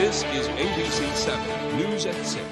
This is ABC 7 News at 6.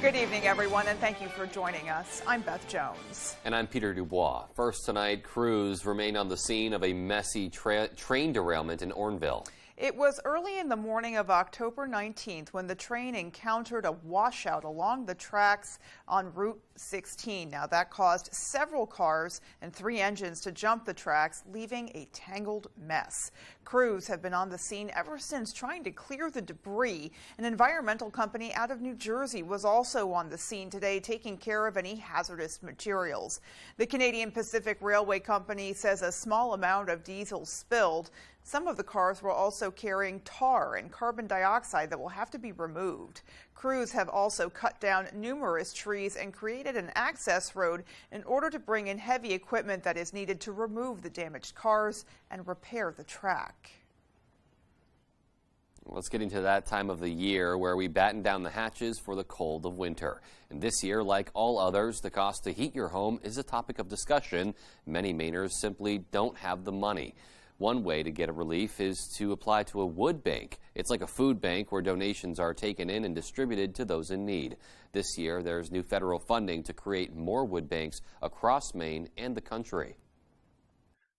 Good evening, everyone, and thank you for joining us. I'm Beth Jones. And I'm Peter Dubois. First tonight, crews remain on the scene of a messy train derailment in Orneville. It was early in the morning of October 19th when the train encountered a washout along the tracks on Route 16. Now, that caused several cars and 3 engines to jump the tracks, leaving a tangled mess. Crews have been on the scene ever since, trying to clear the debris. An environmental company out of New Jersey was also on the scene today, taking care of any hazardous materials. The Canadian Pacific Railway Company says a small amount of diesel spilled. Some of the cars were also carrying tar and carbon dioxide that will have to be removed. Crews have also cut down numerous trees and created an access road in order to bring in heavy equipment that is needed to remove the damaged cars and repair the track. Let's get into that time of the year where we batten down the hatches for the cold of winter. And this year, like all others, the cost to heat your home is a topic of discussion. Many Mainers simply don't have the money. One way to get a relief is to apply to a wood bank. It's like a food bank where donations are taken in and distributed to those in need. This year, there's new federal funding to create more wood banks across Maine and the country.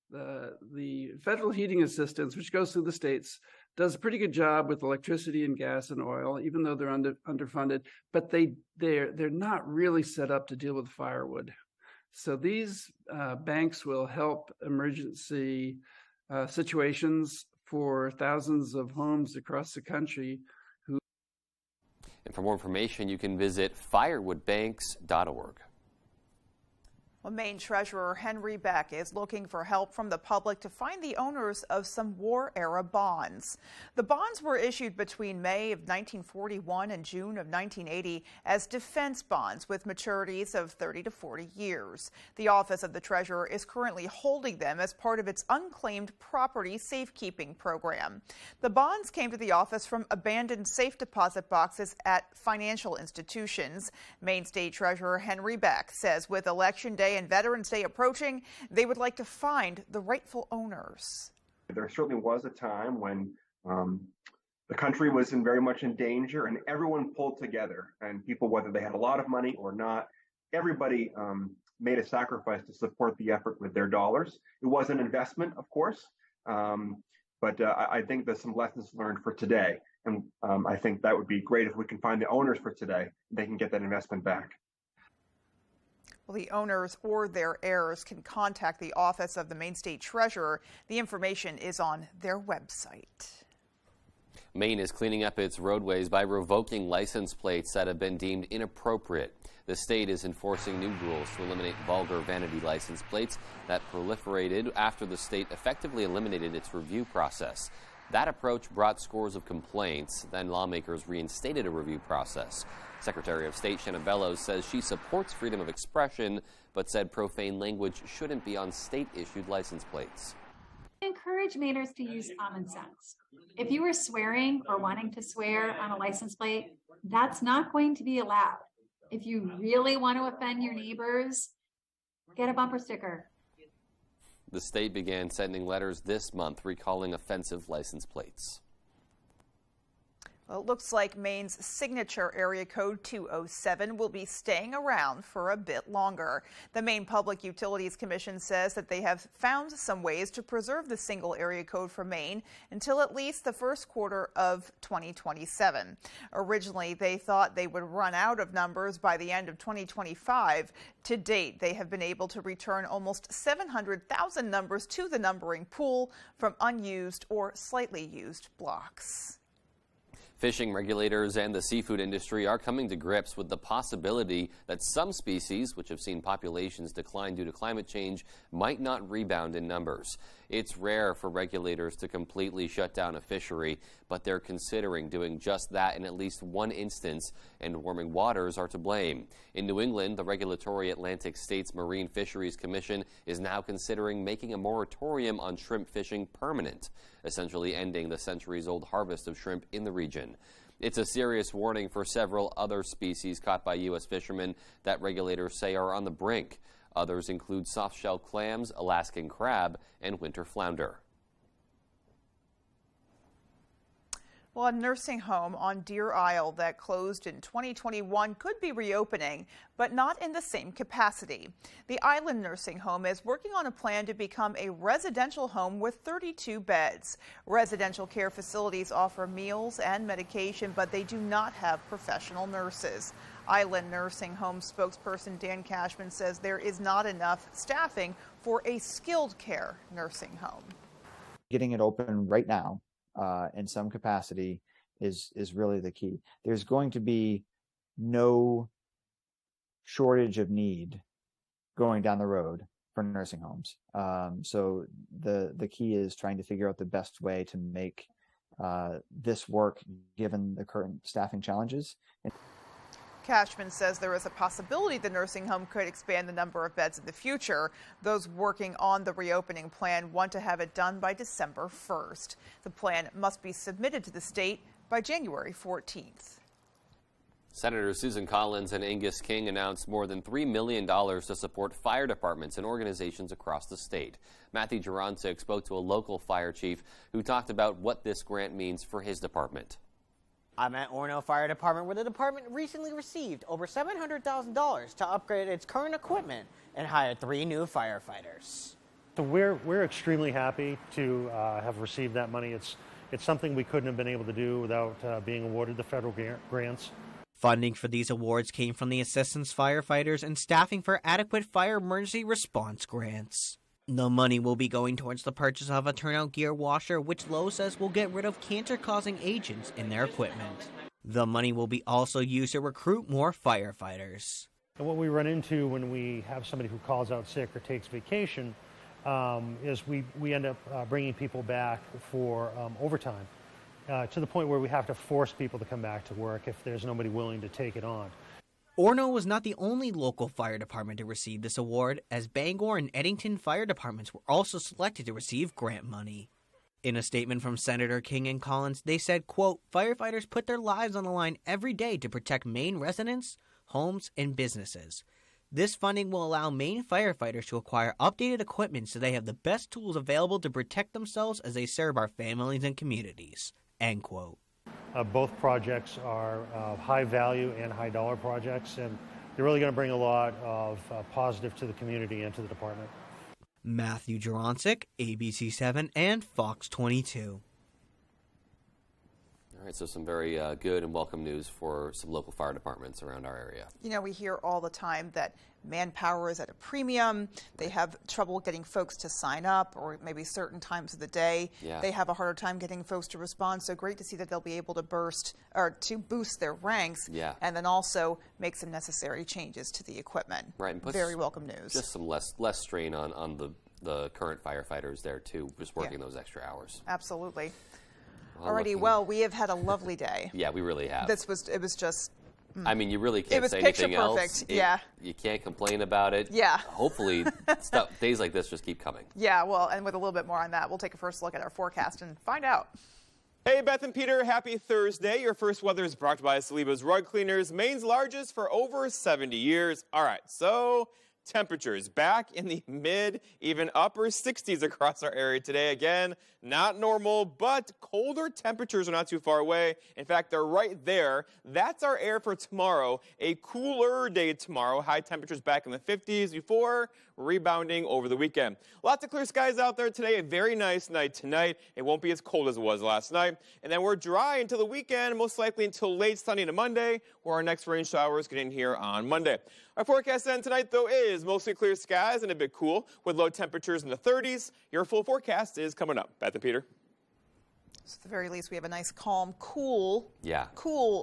The federal heating assistance, which goes through the states, does a pretty good job with electricity and gas and oil, even though they're underfunded. But they're not really set up to deal with firewood. So these banks will help emergency situations for thousands of homes across the country. And for more information, you can visit firewoodbanks.org. Well, Maine Treasurer Henry Beck is looking for help from the public to find the owners of some war-era bonds. The bonds were issued between May of 1941 and June of 1980 as defense bonds with maturities of 30 to 40 years. The Office of the Treasurer is currently holding them as part of its unclaimed property safekeeping program. The bonds came to the office from abandoned safe deposit boxes at financial institutions. Maine State Treasurer Henry Beck says with Election Day and Veterans Day approaching, they would like to find the rightful owners. There certainly was a time when the country was very much in danger and everyone pulled together, and people, whether they had a lot of money or not, everybody made a sacrifice to support the effort with their dollars. It was an investment, of course, but I think there's some lessons learned for today. And I think that would be great if we can find the owners for today. They can get that investment back. Well, the owners or their heirs can contact the Office of the Maine State Treasurer. The information is on their website. Maine is cleaning up its roadways by revoking license plates that have been deemed inappropriate. The state is enforcing new rules to eliminate vulgar vanity license plates that proliferated after the state effectively eliminated its review process. That approach brought scores of complaints. Then lawmakers reinstated a review process. Secretary of State Shannon Bellows says she supports freedom of expression, but said profane language shouldn't be on state-issued license plates. I encourage Mainers to use common sense. If you were swearing or wanting to swear on a license plate, that's not going to be allowed. If you really want to offend your neighbors, get a bumper sticker. The state began sending letters this month recalling offensive license plates. Well, it looks like Maine's signature area code 207 will be staying around for a bit longer. The Maine Public Utilities Commission says that they have found some ways to preserve the single area code for Maine until at least the first quarter of 2027. Originally, they thought they would run out of numbers by the end of 2025. To date, they have been able to return almost 700,000 numbers to the numbering pool from unused or slightly used blocks. Fishing regulators and the seafood industry are coming to grips with the possibility that some species, which have seen populations decline due to climate change, might not rebound in numbers. It's rare for regulators to completely shut down a fishery, but they're considering doing just that in at least one instance, and warming waters are to blame. In New England, the regulatory Atlantic States Marine Fisheries Commission is now considering making a moratorium on shrimp fishing permanent, essentially ending the centuries-old harvest of shrimp in the region. It's a serious warning for several other species caught by U.S. fishermen that regulators say are on the brink. Others include soft-shell clams, Alaskan crab, and winter flounder. Well, a nursing home on Deer Isle that closed in 2021 could be reopening, but not in the same capacity. The Island Nursing Home is working on a plan to become a residential home with 32 beds. Residential care facilities offer meals and medication, but they do not have professional nurses. Island Nursing Home spokesperson Dan Cashman says there is not enough staffing for a skilled care nursing home. Getting it open right now in some capacity is really the key. There's going to be no shortage of need going down the road for nursing homes. So the key is trying to figure out the best way to make this work given the current staffing challenges. Cashman says there is a possibility the nursing home could expand the number of beds in the future. Those working on the reopening plan want to have it done by December 1st. The plan must be submitted to the state by January 14th. Senators Susan Collins and Angus King announced more than $3 million to support fire departments and organizations across the state. Matthew Jurancic spoke to a local fire chief who talked about what this grant means for his department. I'm at Orono Fire Department, where the department recently received over $700,000 to upgrade its current equipment and hire 3 new firefighters. So we're extremely happy to have received that money. It's something we couldn't have been able to do without being awarded the federal grants. Funding for these awards came from the assistance firefighters and staffing for adequate fire emergency response grants. The money will be going towards the purchase of a turnout gear washer, which Lowe says will get rid of cancer-causing agents in their equipment. The money will be also used to recruit more firefighters. And what we run into when we have somebody who calls out sick or takes vacation is we end up bringing people back for overtime to the point where we have to force people to come back to work if there's nobody willing to take it on. Orono was not the only local fire department to receive this award, as Bangor and Eddington fire departments were also selected to receive grant money. In a statement from Senator King and Collins, they said, quote, "Firefighters put their lives on the line every day to protect Maine residents, homes, and businesses. This funding will allow Maine firefighters to acquire updated equipment so they have the best tools available to protect themselves as they serve our families and communities," end quote. Both projects are high value and high dollar projects, and they're really going to bring a lot of positive to the community and to the department. Matthew Jurancic, ABC7 and Fox 22. All right, so some very good and welcome news for some local fire departments around our area. You know, we hear all the time that manpower is at a premium. They have trouble getting folks to sign up, or maybe certain times of the day. Yeah. They have a harder time getting folks to respond. So great to see that they'll be able to boost their ranks, Yeah. and then also make some necessary changes to the equipment. Right, and very welcome news. Just some less strain on the current firefighters there too, just working those extra hours. Absolutely. Well, Alrighty, well, we have had a lovely day. Yeah, we really have. It was just. I mean, you really can't say picture anything perfect. else. You can't complain about it. Yeah. Hopefully, days like this just keep coming. Yeah, well, and with a little bit more on that, we'll take a first look at our forecast and find out. Hey, Beth and Peter, happy Thursday. Your first weather is brought to you by Saliba's Rug Cleaners, Maine's largest for over 70 years. All right, so temperatures back in the mid, even upper 60s across our area today. Again, not normal, but colder temperatures are not too far away. In fact, they're right there. That's our air for tomorrow. A cooler day tomorrow. High temperatures back in the 50s before rebounding over the weekend. Lots of clear skies out there today. A very nice night tonight. It won't be as cold as it was last night. And then we're dry until the weekend, most likely until late Sunday to Monday, where our next rain showers get in here on Monday. Our forecast then tonight, though, is mostly clear skies and a bit cool with low temperatures in the 30s. Your full forecast is coming up. Beth and Peter. So at the very least, we have a nice, calm, cool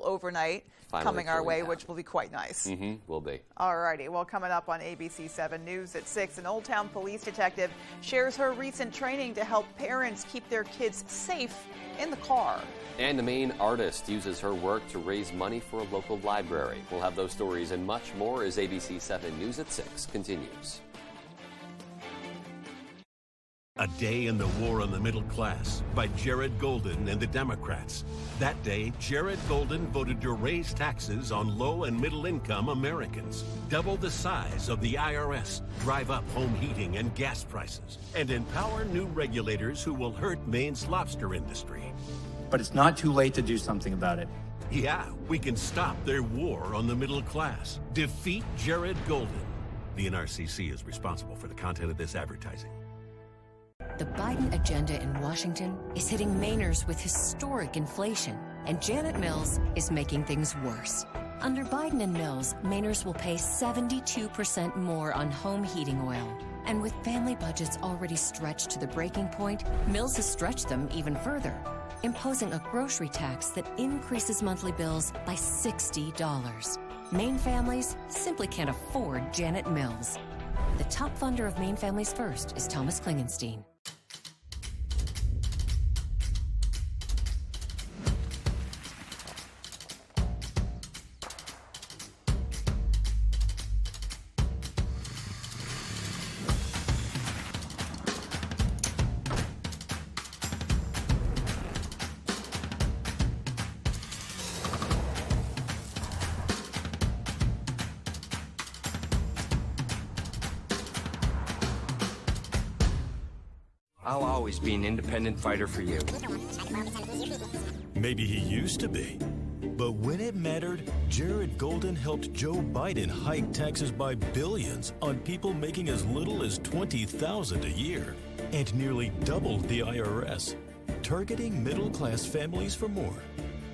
overnight coming our way, which will be quite nice. Will be. All righty. Well, coming up on ABC 7 News at 6, an Old Town police detective shares her recent training to help parents keep their kids safe in the car. And a Maine artist uses her work to raise money for a local library. We'll have those stories and much more as ABC 7 News at 6 continues. A Day in the War on the Middle Class by Jared Golden and the Democrats. That day, Jared Golden voted to raise taxes on low and middle income Americans, double the size of the IRS, drive up home heating and gas prices, and empower new regulators who will hurt Maine's lobster industry. but it's not too late to do something about it. Yeah, we can stop their war on the middle class. Defeat Jared Golden. The NRCC is responsible for the content of this advertising. The Biden agenda in Washington is hitting Mainers with historic inflation, and Janet Mills is making things worse. Under Biden and Mills, Mainers will pay 72% more on home heating oil. And with family budgets already stretched to the breaking point, Mills has stretched them even further, imposing a grocery tax that increases monthly bills by $60. Maine families simply can't afford Janet Mills. The top funder of Maine Families First is Thomas Klingenstein. I'll always be an independent fighter for you. Maybe he used to be. But when it mattered, Jared Golden helped Joe Biden hike taxes by billions on people making as little as $20,000 a year, and nearly doubled the IRS, targeting middle-class families for more,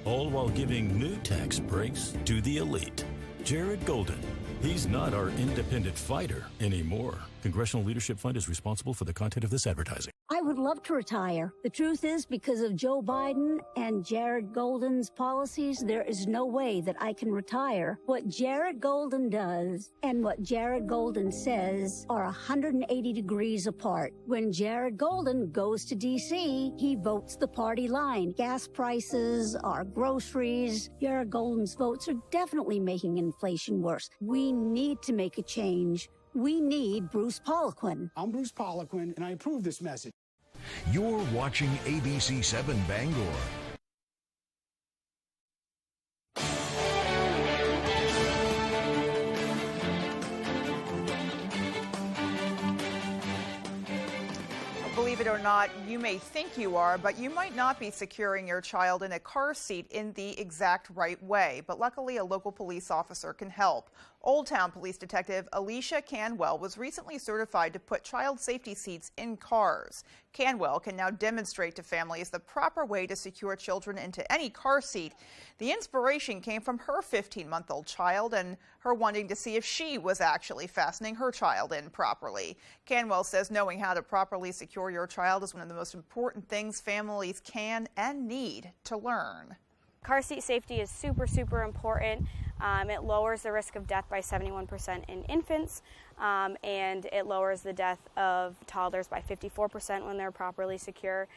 all while giving new tax breaks to the elite. Jared Golden. He's not our independent fighter anymore. Congressional Leadership Fund is responsible for the content of this advertising. I would love to retire. The truth is, because of Joe Biden and Jared Golden's policies, there is no way that I can retire. What Jared Golden does and what Jared Golden says are 180 degrees apart. When Jared Golden goes to D.C., he votes the party line. Gas prices, our groceries. Jared Golden's votes are definitely making inflation worse. We need to make a change. We need Bruce Poliquin. I'm Bruce Poliquin, and I approve this message. You're watching ABC 7 Bangor. Believe it or not, you may think you are, but you might not be securing your child in a car seat in the exact right way. But luckily, a local police officer can help. Old Town Police Detective Alicia Canwell was recently certified to put child safety seats in cars. Canwell can now demonstrate to families the proper way to secure children into any car seat. The inspiration came from her 15-month-old child and her wanting to see if she was actually fastening her child in properly. Canwell says knowing how to properly secure your child is one of the most important things families can and need to learn. Car seat safety is super, super important. It lowers the risk of death by 71% in infants, and it lowers the death of toddlers by 54% when they're properly secure.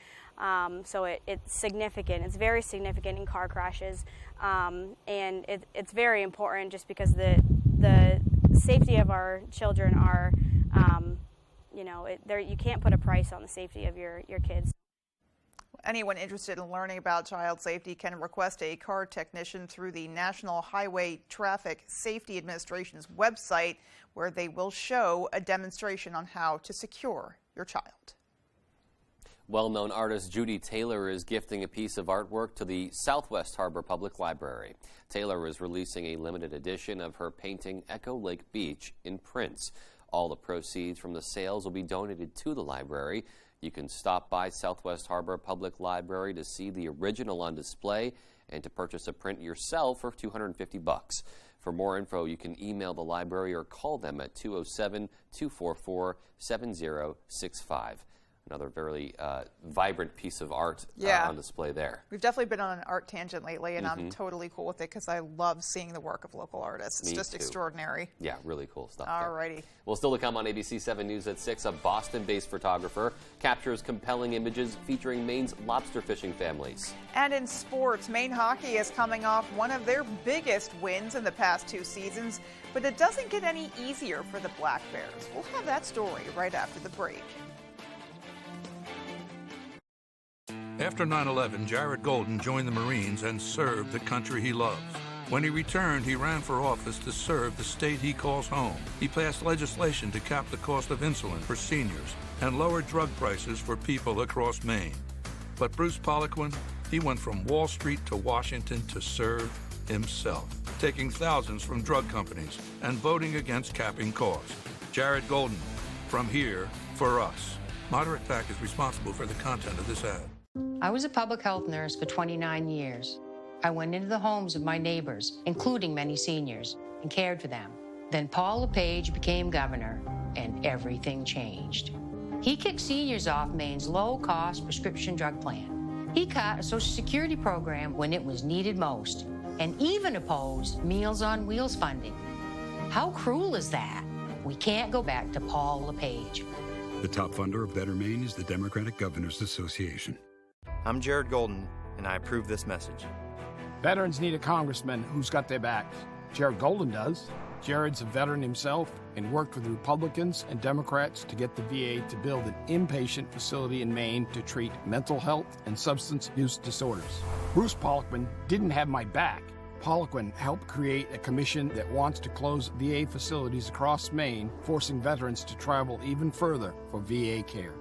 So it's significant. It's very significant in car crashes, and it's very important just because the safety of our children are, you can't put a price on the safety of your kids. Anyone interested in learning about child safety can request a car technician through the National Highway Traffic Safety Administration's website, where they will show a demonstration on how to secure your child. Well-known artist Judy Taylor is gifting a piece of artwork to the Southwest Harbor Public Library. Taylor is releasing a limited edition of her painting Echo Lake Beach in prints. All the proceeds from the sales will be donated to the library. You can stop by Southwest Harbor Public Library to see the original on display and to purchase a print yourself for $250. For more info, you can email the library or call them at 207-244-7065. Another very vibrant piece of art on display there. We've definitely been on an art tangent lately, and I'm totally cool with it because I love seeing the work of local artists. It's just extraordinary. Yeah, really cool stuff. Alrighty. Well, still to come on ABC 7 News at 6, a Boston-based photographer captures compelling images featuring Maine's lobster fishing families. And in sports, Maine hockey is coming off one of their biggest wins in the past 2 seasons, but it doesn't get any easier for the Black Bears. We'll have that story right after the break. After 9/11, Jared Golden joined the Marines and served the country he loves. When he returned, he ran for office to serve the state he calls home. He passed legislation to cap the cost of insulin for seniors and lower drug prices for people across Maine. But Bruce Poliquin, He went from Wall Street to Washington to serve himself, taking thousands from drug companies and voting against capping costs. Jared Golden, from here for us. Moderate TAC is responsible for the content of this ad. I was a public health nurse for 29 years. I went into the homes of my neighbors, including many seniors, and cared for them. Then Paul LePage became governor, and everything changed. He kicked seniors off Maine's low-cost prescription drug plan. He cut a Social Security program when it was needed most, and even opposed Meals on Wheels funding. How cruel is that? We can't go back to Paul LePage. The top funder of Better Maine is the Democratic Governors Association. I'm Jared Golden, and I approve this message. Veterans need a congressman who's got their backs. Jared Golden does. Jared's a veteran himself and worked with Republicans and Democrats to get the VA to build an inpatient facility in Maine to treat mental health and substance use disorders. Bruce Poliquin didn't have my back. Poliquin helped create a commission that wants to close VA facilities across Maine, forcing veterans to travel even further for VA care.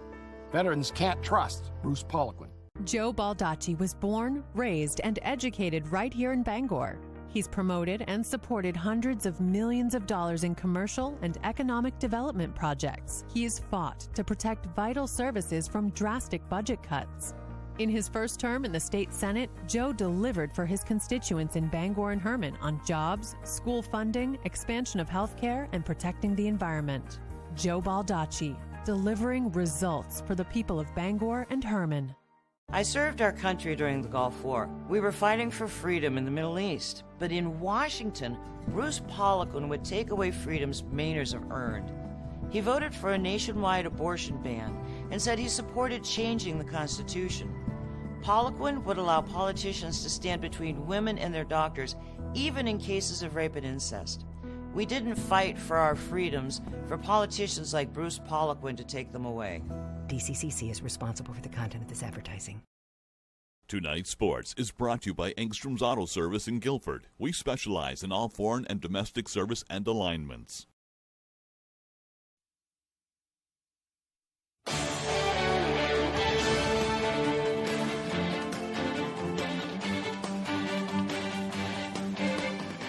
Veterans can't trust Bruce Poliquin. Joe Baldacci was born, raised, and educated right here in Bangor. He's promoted and supported hundreds of millions of dollars in commercial and economic development projects. He has fought to protect vital services from drastic budget cuts. In his first term in the state Senate, Joe delivered for his constituents in Bangor and Herman on jobs, school funding, expansion of health care, and protecting the environment. Joe Baldacci, delivering results for the people of Bangor and Herman. I served our country during the Gulf War. We were fighting for freedom in the Middle East. But in Washington, Bruce Poliquin would take away freedoms Mainers have earned. He voted for a nationwide abortion ban and said he supported changing the Constitution. Poliquin would allow politicians to stand between women and their doctors, even in cases of rape and incest. We didn't fight for our freedoms for politicians like Bruce Poliquin to take them away. DCCC is responsible for the content of this advertising. Tonight's Sports is brought to you by Engstrom's Auto Service in Guilford. We specialize in all foreign and domestic service and alignments.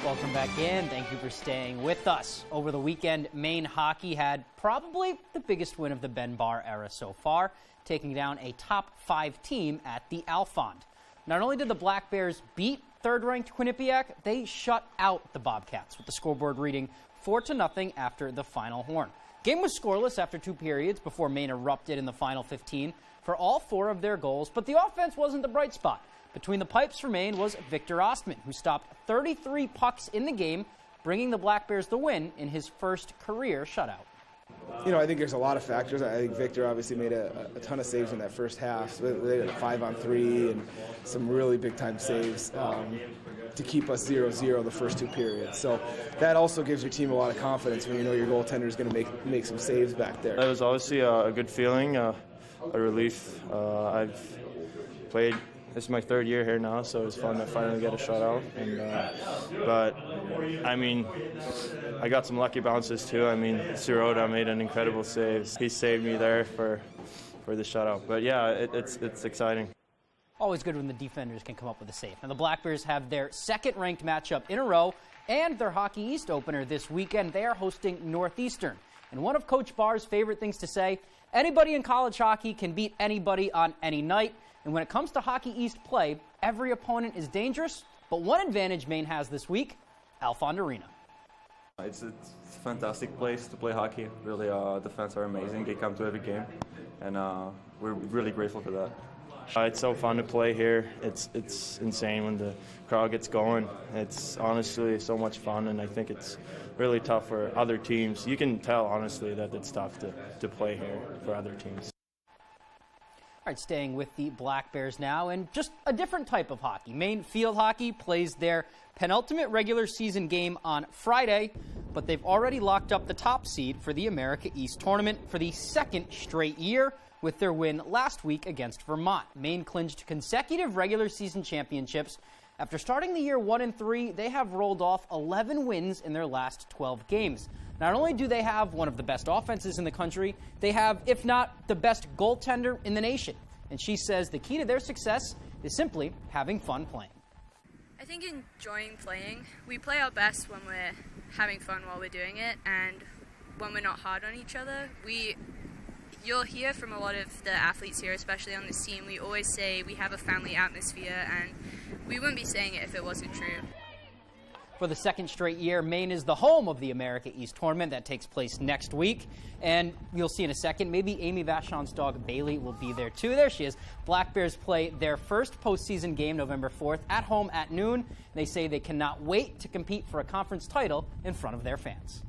Welcome back in. Thank you for staying with us. Over the weekend, Maine hockey had probably the biggest win of the Ben Barr era so far, taking down a top 5 team at the Alfond. Not only did the Black Bears beat third-ranked Quinnipiac, they shut out the Bobcats with the scoreboard reading 4-0 after the final horn. Game was scoreless after 2 periods before Maine erupted in the final 15 for all 4 of their goals, but the offense wasn't the bright spot. Between the pipes for Maine was Victor Ostman, who stopped 33 pucks in the game, bringing the Black Bears the win in his first career shutout. You know, I think there's a lot of factors. I think Victor obviously made a ton of saves in that first half. So they had a 5-on-3 and some really big-time saves to keep us 0-0 the first 2 periods. So that also gives your team a lot of confidence when you know your goaltender is going to make some saves back there. That was obviously a good feeling, a relief. I've played. This is my 3rd year here now, so it's fun to finally get a shutout. But I mean, I got some lucky bounces too. I mean, Sirota made an incredible save. He saved me there for the shutout. But yeah, it's exciting. Always good when the defenders can come up with a save. Now the Black Bears have their 2nd-ranked matchup in a row and their Hockey East opener this weekend. They are hosting Northeastern. And one of Coach Barr's favorite things to say, anybody in college hockey can beat anybody on any night. And when it comes to Hockey East play, every opponent is dangerous. But one advantage Maine has this week, Alfond Arena. It's a fantastic place to play hockey. Really, the fans are amazing. They come to every game, and we're really grateful for that. It's so fun to play here. It's insane when the crowd gets going. It's honestly so much fun, and I think it's really tough for other teams. You can tell, honestly, that it's tough to play here for other teams. All right, staying with the Black Bears now, and just a different type of hockey. Maine field hockey plays their penultimate regular season game on Friday, but they've already locked up the top seed for the America East tournament for the 2nd straight year with their win last week against Vermont. Maine clinched consecutive regular season championships. After starting the year 1-3, they have rolled off 11 wins in their last 12 games. Not only do they have one of the best offenses in the country, they have, if not the best goaltender in the nation. and she says the key to their success is simply having fun playing. I think enjoying playing. We play our best when we're having fun while we're doing it, and when we're not hard on each other. You'll hear from a lot of the athletes here, especially on this team, we always say we have a family atmosphere, and we wouldn't be saying it if it wasn't true. For the second straight year, Maine is the home of the America East tournament that takes place next week. And you'll see in a second, maybe Amy Vachon's dog Bailey will be there too. There she is. Black Bears play their first postseason game November 4th at home at noon. They say they cannot wait to compete for a conference title in front of their fans.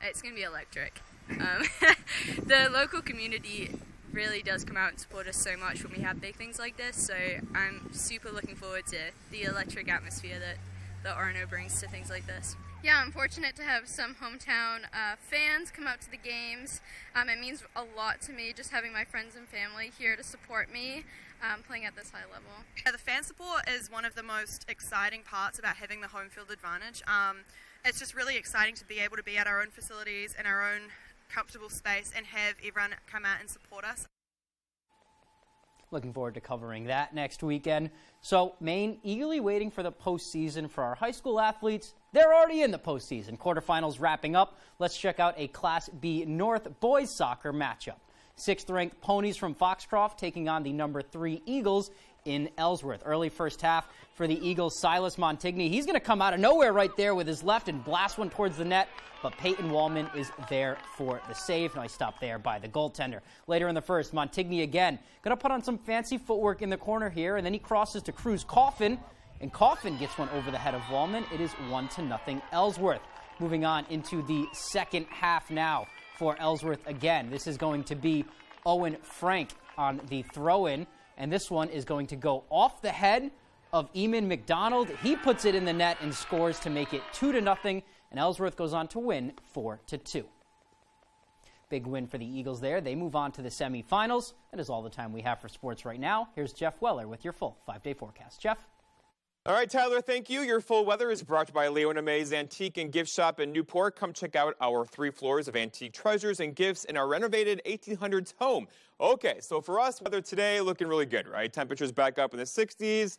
It's going to be electric. The local community really does come out and support us so much when we have big things like this. So I'm super looking forward to the electric atmosphere that the RNO brings to things like this. Yeah, I'm fortunate to have some hometown fans come out to the games. It means a lot to me just having my friends and family here to support me playing at this high level. Yeah, the fan support is one of the most exciting parts about having the home field advantage. It's just really exciting to be able to be at our own facilities in our own comfortable space and have everyone come out and support us. Looking forward to covering that next weekend. So Maine eagerly waiting for the postseason for our high school athletes. They're already in the postseason. Quarterfinals wrapping up. Let's check out a Class B North boys soccer matchup. 6th-ranked Ponies from Foxcroft taking on the number 3 Eagles in Ellsworth. Early first half for the Eagles, Silas Montigny. He's going to come out of nowhere right there with his left and blast one towards the net, but Peyton Wallman is there for the save. Nice stop there by the goaltender. Later in the first, Montigny again going to put on some fancy footwork in the corner here, and then he crosses to Cruz Coffin, and Coffin gets one over the head of Wallman. It is 1-0 Ellsworth. Moving on into the second half now for Ellsworth again. This is going to be Owen Frank on the throw-in, and this one is going to go off the head of Eamon McDonald. He puts it in the net and scores to make it 2-0, and Ellsworth goes on to win 4-2. Big win for the Eagles there. They move on to the semifinals. That is all the time we have for sports right now. Here's Jeff Weller with your full 5-day forecast. Jeff? All right, Tyler, thank you. Your full weather is brought to you by Leona Mae's Antique and Gift Shop in Newport. Come check out our 3 floors of antique treasures and gifts in our renovated 1800s home. Okay, so for us, weather today looking really good, right? Temperatures back up in the 60s.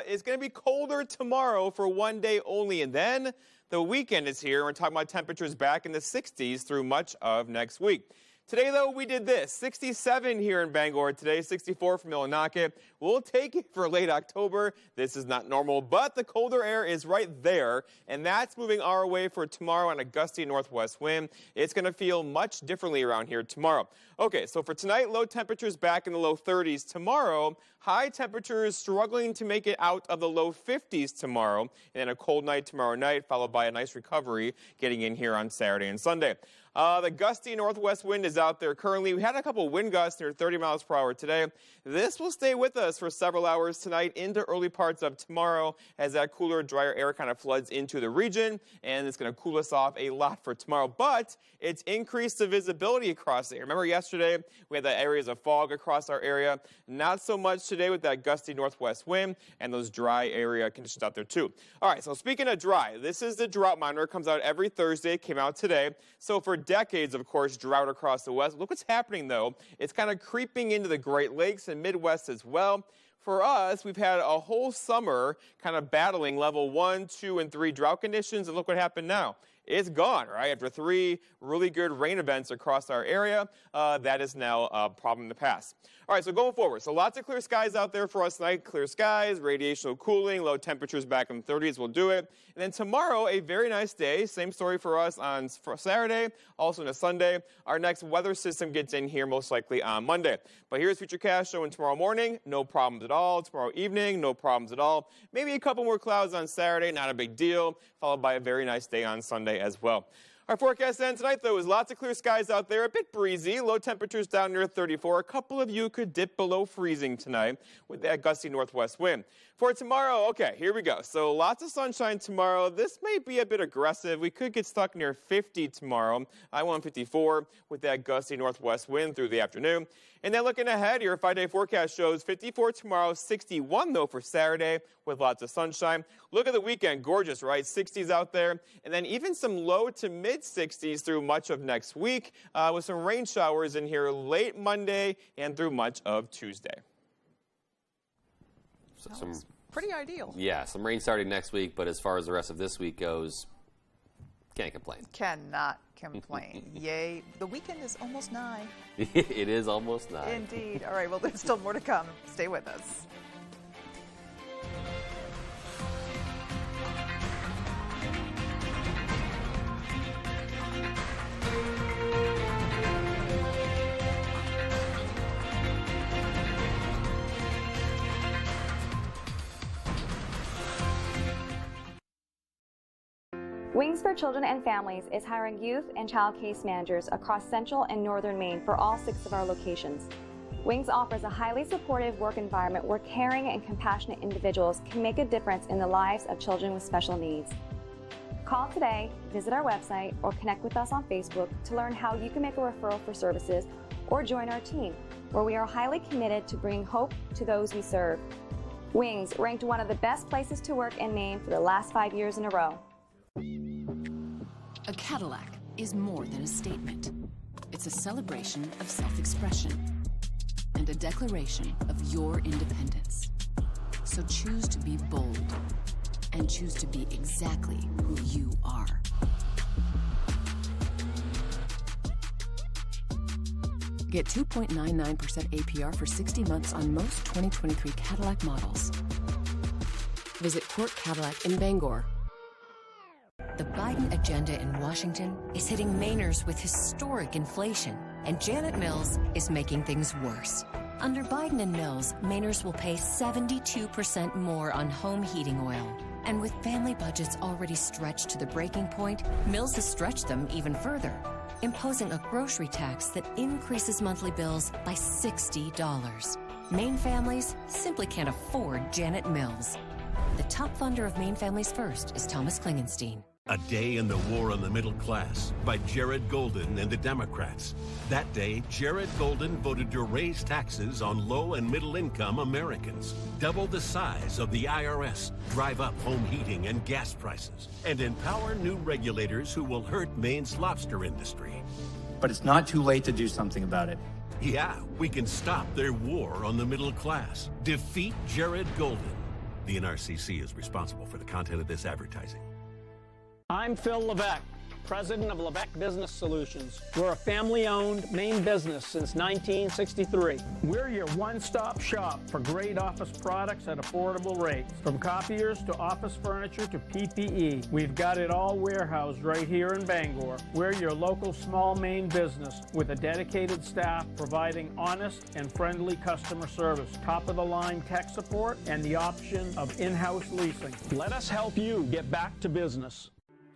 It's going to be colder tomorrow for one day only, and then the weekend is here. We're talking about temperatures back in the 60s through much of next week. Today, though, we did this. 67 here in Bangor today, 64 for Millinocket. We'll take it for late October. This is not normal, but the colder air is right there, and that's moving our way for tomorrow on a gusty northwest wind. It's going to feel much differently around here tomorrow. Okay, so for tonight, low temperatures back in the low 30s. Tomorrow, high temperatures struggling to make it out of the low 50s tomorrow, and then a cold night tomorrow night, followed by a nice recovery getting in here on Saturday and Sunday. The gusty northwest wind is out there currently. We had a couple wind gusts near 30 miles per hour today. This will stay with us for several hours tonight into early parts of tomorrow as that cooler, drier air kind of floods into the region, and it's going to cool us off a lot for tomorrow. But it's increased the visibility across the area. Remember yesterday we had the areas of fog across our area. Not so much today with that gusty northwest wind and those dry area conditions out there too. All right, so speaking of dry, this is the drought monitor. It comes out every Thursday. It came out today. So for decades, of course, drought across the West. Look what's happening, though. It's kind of creeping into the Great Lakes and Midwest as well. For us, we've had a whole summer kind of battling level 1, 2, and 3 drought conditions, and look what happened now. It's gone, right? After 3 really good rain events across our area, that is now a problem in the past. All right, so going forward, so lots of clear skies out there for us tonight. Clear skies, radiational cooling, low temperatures back in the 30s will do it. And then tomorrow, a very nice day. Same story for us on Saturday, also on a Sunday. Our next weather system gets in here most likely on Monday. But here's Futurecast showing tomorrow morning, no problems at all. Tomorrow evening, no problems at all. Maybe a couple more clouds on Saturday, not a big deal, followed by a very nice day on Sunday as well. Our forecast then tonight, though, is lots of clear skies out there, a bit breezy, low temperatures down near 34. A couple of you could dip below freezing tonight with that gusty northwest wind. For tomorrow, okay, here we go. So lots of sunshine tomorrow. This may be a bit aggressive. We could get stuck near 50 tomorrow. I want 54 with that gusty northwest wind through the afternoon. And then looking ahead, your 5-day forecast shows 54 tomorrow, 61 though for Saturday with lots of sunshine. Look at the weekend, gorgeous, right? 60s out there. And then even some low to mid 60s through much of next week with some rain showers in here late Monday and through much of Tuesday. So pretty ideal. Yeah, some rain starting next week, but as far as the rest of this week goes, can't complain. Cannot complain. Yay. The weekend is almost nigh. It is almost nigh. Indeed. All right, well, there's still more to come. Stay with us. Wings for Children and Families is hiring youth and child case managers across central and northern Maine for all 6 of our locations. Wings offers a highly supportive work environment where caring and compassionate individuals can make a difference in the lives of children with special needs. Call today, visit our website, or connect with us on Facebook to learn how you can make a referral for services or join our team, where we are highly committed to bringing hope to those we serve. Wings ranked one of the best places to work in Maine for the last 5 years in a row. A Cadillac is more than a statement. It's a celebration of self-expression and a declaration of your independence. So choose to be bold and choose to be exactly who you are. Get 2.99% APR for 60 months on most 2023 Cadillac models. Visit Court Cadillac in Bangor. The Biden agenda in Washington is hitting Mainers with historic inflation, and Janet Mills is making things worse. Under Biden and Mills, Mainers will pay 72% more on home heating oil. And with family budgets already stretched to the breaking point, Mills has stretched them even further, imposing a grocery tax that increases monthly bills by $60. Maine families simply can't afford Janet Mills. The top funder of Maine Families First is Thomas Klingenstein. A Day in the War on the Middle Class by Jared Golden and the Democrats. That day, Jared Golden voted to raise taxes on low and middle income Americans, double the size of the IRS, drive up home heating and gas prices, and empower new regulators who will hurt Maine's lobster industry. But it's not too late to do something about it. Yeah, we can stop their war on the middle class. Defeat Jared Golden. The NRCC is responsible for the content of this advertising. I'm Phil Levesque, president of Levesque Business Solutions. We're a family-owned Maine business since 1963. We're your one-stop shop for great office products at affordable rates. From copiers to office furniture to PPE, we've got it all warehoused right here in Bangor. We're your local small Maine business with a dedicated staff providing honest and friendly customer service, top-of-the-line tech support, and the option of in-house leasing. Let us help you get back to business.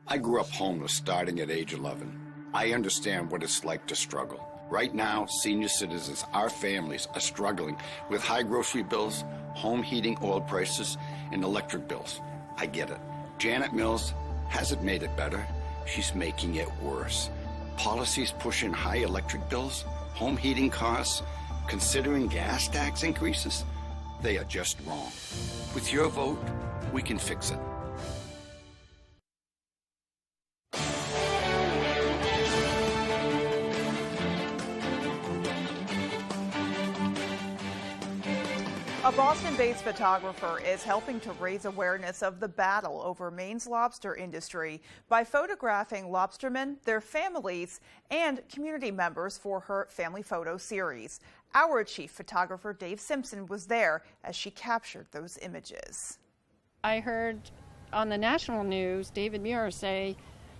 I grew up homeless starting at age 11. I understand what it's like to struggle. Right now, senior citizens, our families, are struggling with high grocery bills, home heating oil prices, and electric bills. I get it. Janet Mills hasn't made it better. She's making it worse. Policies pushing high electric bills, home heating costs, considering gas tax increases, they are just wrong. With your vote, we can fix it. A Boston-based photographer is helping to raise awareness of the battle over Maine's lobster industry by photographing lobstermen, their families, and community members for her family photo series. Our chief photographer, Dave Simpson, was there as she captured those images. I heard on the national news David Muir say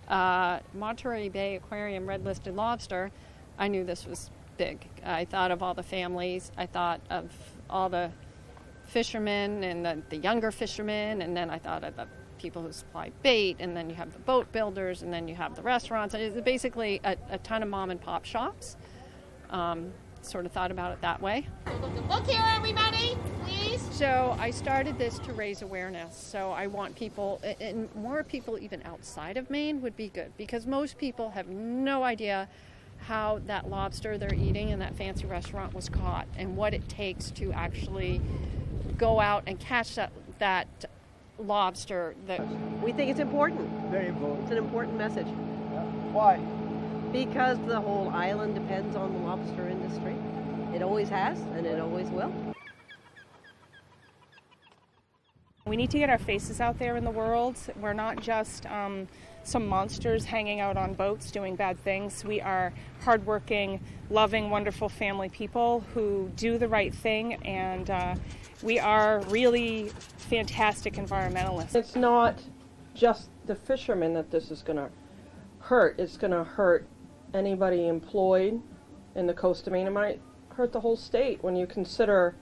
Monterey Bay Aquarium red-listed lobster. I knew this was big. I thought of all the families. I thought of all the fishermen and the younger fishermen, and then I thought of the people who supply bait, and then you have the boat builders, and then you have the restaurants. It's basically a ton of mom and pop shops. Sort of thought about it that way. Look here, everybody, please. So I started this to raise awareness. So I want people, and more people even outside of Maine would be good, because most people have no idea how that lobster they're eating in that fancy restaurant was caught and what it takes to actually go out and catch that lobster. We think it's important. Very important. It's an important message. Why? Because the whole island depends on the lobster industry. It always has, and it always will. We need to get our faces out there in the world. We're not just some monsters hanging out on boats doing bad things. We are hardworking, loving, wonderful family people who do the right thing, and we are really fantastic environmentalists. It's not just the fishermen that this is going to hurt. It's going to hurt anybody employed in the coast of Maine. It might hurt the whole state when you consider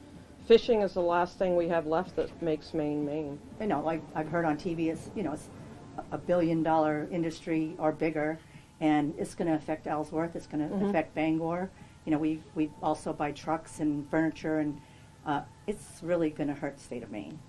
fishing is the last thing we have left that makes Maine Maine. You know, like I've heard on TV, it's it's $1 billion industry or bigger, and it's going to affect Ellsworth. It's going to affect Bangor. You know, we also buy trucks and furniture, and it's really going to hurt the state of Maine.